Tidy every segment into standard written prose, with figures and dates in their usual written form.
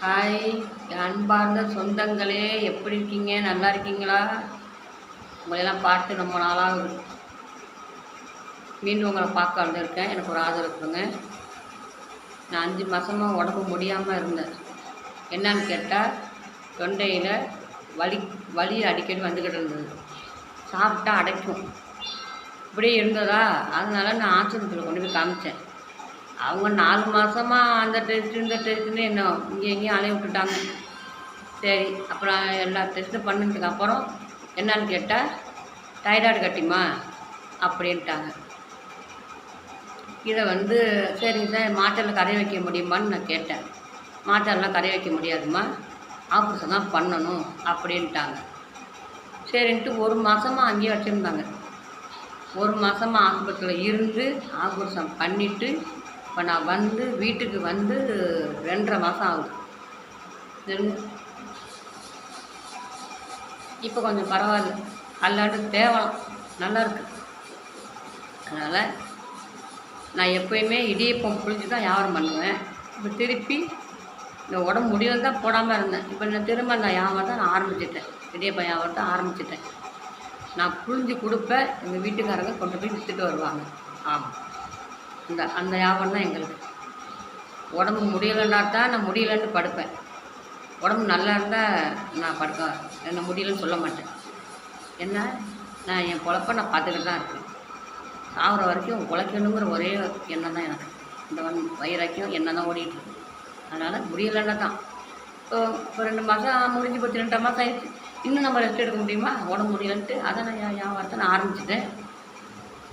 Hi அன்பார்ந்த சொந்தங்களே, எப்படி இருக்கீங்க? நல்லா இருக்கீங்களா? உங்களையெல்லாம் பார்த்து ரொம்ப நாளாக மீண்டும் உங்களை பார்க்க வந்திருக்கேன். எனக்கு ஒரு ஆதரவு கொடுங்க. நான் 5 மாதமாக உடம்பு முடியாமல் இருந்தேன். என்னன்னு கேட்டால், தொண்டையில் வலி வலி அடிக்கடி வந்துக்கிட்டு இருந்தது. சாப்பிட்டா அடைக்கும். இப்படியே இருந்ததா, அதனால நான் ஆஸ்பத்திரியில் கொண்டு போய் காமிச்சேன். அவங்க 4 மாதமாக அந்த டெஸ்ட்டு இந்த டெஸ்ட்டுன்னு என்ன இங்கே எங்கேயும் அலைய விட்டுட்டாங்க. சரி, அப்புறம் எல்லா டெஸ்ட்டும் பண்ணதுக்கு அப்புறம் என்னான்னு கேட்டால், தைராய்டு கட்டிமா அப்படின்ட்டாங்க. இதை சரிங்க சார், மாத்திரையில் கரைய வைக்க முடியுமான்னு நான் கேட்டேன். மாத்திரைலாம் கரைய வைக்க முடியாதுமா, ஆப்ரேஷன் தான் பண்ணணும் அப்படின்ட்டாங்க. சரின்ட்டு 1 மாதமாக அங்கேயே வச்சுருந்தாங்க. 1 மாதமாக ஆஸ்பத்திரியில் இருந்து ஆப்ரேஷன் பண்ணிவிட்டு இப்போ நான் வீட்டுக்கு 2.5 மாதம் ஆகுது. இப்போ கொஞ்சம் பரவாயில்ல, அல்லாண்டு தேவலாம் நல்லாயிருக்கு. அதனால் நான் எப்போயுமே இடியப்பம் புளிஞ்சு தான் வியாபாரம் பண்ணுவேன். இப்போ திருப்பி இந்த உடம்பு முடியல தான் போடாமல் இருந்தேன். இப்போ நான் திரும்ப அந்த வியாபாரத்தை நான் ஆரம்பிச்சிட்டேன். இடியப்பம் வியாபாரத்தை ஆரம்பிச்சிட்டேன். நான் புளிஞ்சு கொடுப்பேன், எங்கள் வீட்டுக்காரங்க கொண்டு போய் விற்றுட்டு வருவாங்க. ஆமாம், அந்த வியாபாரம் தான் எங்களுக்கு. உடம்பு முடியலைன்னா தான் நான் முடியலன்னு படுப்பேன். உடம்பு நல்லா இருந்தால் நான் என்ன முடியலன்னு சொல்ல மாட்டேன். என்ன, நான் என் பொழப்பை நான் பார்த்துக்கிட்டு தான் இருக்கேன். சாகிற வரைக்கும் உழைக்கணுங்கிற ஒரே எண்ணம் தான் எனக்கு. இந்த வயிறாக்கியம் எண்ணம் தான் ஓடிட்டுருக்கு. அதனால் முடியலைன்னா தான் இப்போ 2 மாதம் முடிஞ்சு போச்சு, 2 மாதம் ஆயிடுச்சு. இன்னும் நம்ம ரெஸ்ட் எடுக்க முடியுமா? உடம்பு முடியலன்ட்டு அதை நான் வியாபாரத்தை நான் ஆரம்பிச்சிட்டேன்.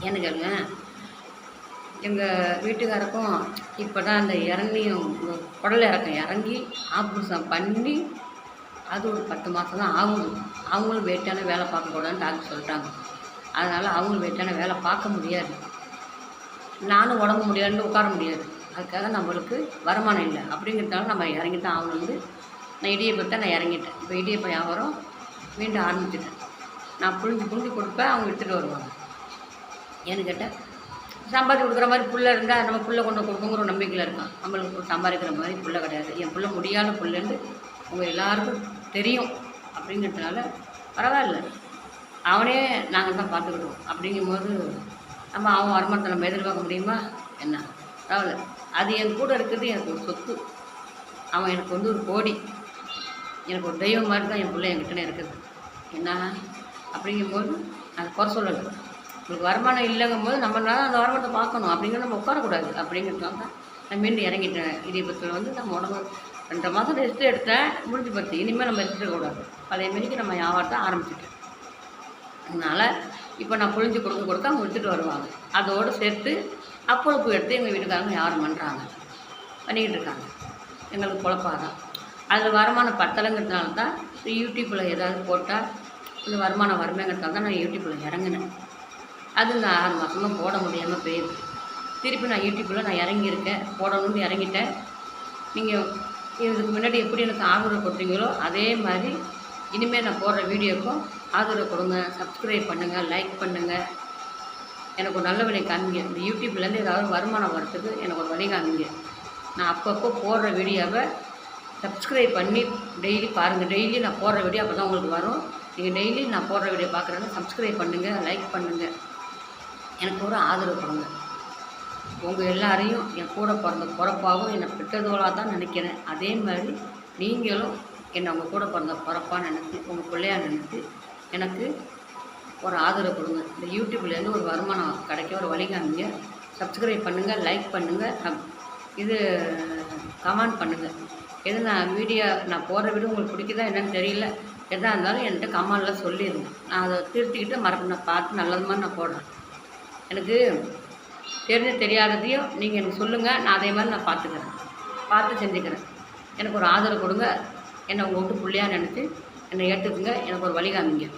என்ன கேளுங்க, எங்கள் வீட்டுக்காரருக்கும் இப்போ தான் அந்த குடல் இறக்கம் இறங்கி ஆப்ரேஷன் பண்ணி அது ஒரு 10 மாதம் தான் ஆகுது. அவங்களும் வெயிட்டான வேலை பார்க்கக்கூடாதுன்னு டாக்டர் சொல்லிட்டாங்க. அதனால் அவங்களும் வெயிட்டான வேலை பார்க்க முடியாது. நானும் உடம்பு முடியாதுன்னு உட்கார முடியாது. அதுக்காக நம்மளுக்கு வருமானம் இல்லை. அப்படிங்கிறதால நம்ம இறங்கித்தான் ஆகணும். நான் இடியப்பத்தை நான் இறங்கிட்டேன். இப்போ இடியப்பம் வியாபாரம் மீண்டும் ஆரம்பிச்சிட்டேன். நான் புழிஞ்சு கொடுப்பேன், அவங்க எடுத்துகிட்டு வருவாங்க. ஏன்னு கேட்டால், சம்பாதிச்சு கொடுக்குற மாதிரி புள்ள இருந்தால் நம்ம புள்ள கொண்டு கொடுக்குங்கிற ஒரு நம்பிக்கையில் இருக்கான். நம்மளுக்கு சம்பாதிக்கிற மாதிரி புள்ள கிடையாது. என் புள்ள முடியாத புள்ளன்னு உங்கள் எல்லாருக்கும் தெரியும். அப்படிங்கிறதுனால பரவாயில்ல, அவனே நாங்கள் தான் பார்த்துக்கிடுவோம். அப்படிங்கும்போது அவன் வருமானத்தை நம்ம எதிர்பார்க்க முடியுமா என்ன? அதாவது அது என் கூட இருக்கிறது எனக்கு ஒரு சொத்து. அவன் எனக்கு ஒரு கோடி. எனக்கு ஒரு தெய்வம் மாதிரி தான் என் பிள்ளை என்கிட்டனே இருக்குது. என்ன அப்படிங்கும்போது அதை குறை சொல்லலை. உங்களுக்கு வருமானம் இல்லைங்கும் போது நம்மளால அந்த வருமானத்தை பார்க்கணும். அப்படிங்கிற நம்ம உட்காரக்கூடாது. அப்படிங்கிறதுனால தான் நான் மீண்டும் இறங்கிட்டேன். இடியப்பத்தில் நம்ம உடம்பு 2 மாதம் ரெஸ்ட்டு எடுத்தேன், முடிஞ்சு போச்சு. இனிமேல் நம்ம ரெஸ்ட் எடுக்கக்கூடாது. அதே மாரிக்கு நம்ம வியாபாரத்தை ஆரம்பிச்சிட்டேன். அதனால் இப்போ நான் புழிஞ்சு கொடுக்க அவங்க எடுத்துகிட்டு வருவாங்க. அதோடு சேர்த்து அப்பொழுப்பு எடுத்து எங்கள் வீட்டுக்காரங்க வியாபாரம் பண்ணிக்கிட்டு இருக்காங்க. எங்களுக்கு பொழப்பாதான். அதில் வருமானம் பத்தலைங்கிறதுனால தான் யூடியூப்பில் ஏதாவது போட்டால் இந்த வருமானம் வருமேங்கிறதுனால தான் நான் யூடியூப்பில் இறங்கினேன். அது இந்த 6 மாதமாக போட முடியாமல் போயிடுது. திருப்பி நான் யூடியூப்பில் நான் இறங்கியிருக்கேன், போடணும்னு இறங்கிட்டேன். நீங்கள் இதுக்கு முன்னாடி எப்படி எனக்கு ஆதரவு கொடுத்தீங்களோ அதே மாதிரி இனிமேல் நான் போடுற வீடியோக்கும் ஆதரவு கொடுங்க. சப்ஸ்கிரைப் பண்ணுங்கள், லைக் பண்ணுங்கள். எனக்கு ஒரு நல்ல வழி காமிங்க. இந்த யூடியூப்லேருந்து ஏதாவது வருமானம் வரத்துக்கு எனக்கு ஒரு வழி காமிங்க. நான் அப்பப்போ போடுற வீடியோவை சப்ஸ்கிரைப் பண்ணி டெய்லி பாருங்கள். டெய்லி நான் போடுற வீடியோ அப்போ தான் உங்களுக்கு வரும். நீங்கள் டெய்லி நான் போடுற வீடியோ பார்க்குறேன்னா சப்ஸ்கிரைப் பண்ணுங்கள், லைக் பண்ணுங்கள். எனக்கு ஒரு ஆதரவு கொடுங்க. உங்கள் எல்லாரையும் என் கூட பிறந்த பிறப்பாகவும் என்னை பெற்றதோளாக தான் நினைக்கிறேன். அதே மாதிரி நீங்களும் என்னை உங்கள் கூட பிறந்த பிறப்பாக நினச்சி, உங்கள் பிள்ளையாக நினச்சி எனக்கு ஒரு ஆதரவு கொடுங்க. இந்த யூடியூப்லேருந்து ஒரு வருமானம் கிடைக்க ஒரு வழிகாமிங்க. சப்ஸ்கிரைப் பண்ணுங்கள், லைக் பண்ணுங்கள், இது கமெண்ட் பண்ணுங்கள். எது நான் போடுற வீடியோ உங்களுக்கு பிடிக்குதா என்னென்னு தெரியல. எதாக இருந்தாலும் என்கிட்ட கமெண்டில் சொல்லிடுங்க. நான் அதை திருத்திக்கிட்டு நான் பார்த்து நல்லது மாதிரி நான் போடுறேன். எனக்கு தெரியாததையும் நீங்கள் எனக்கு சொல்லுங்கள். நான் அதே மாதிரி நான் பார்த்து செஞ்சுக்கிறேன். எனக்கு ஒரு ஆதரவு கொடுங்க. என்னை உங்கள் வீட்டு பிள்ளையாக நினச்சி என்னை ஏற்றுக்குங்க. எனக்கு ஒரு வழி காமிங்க.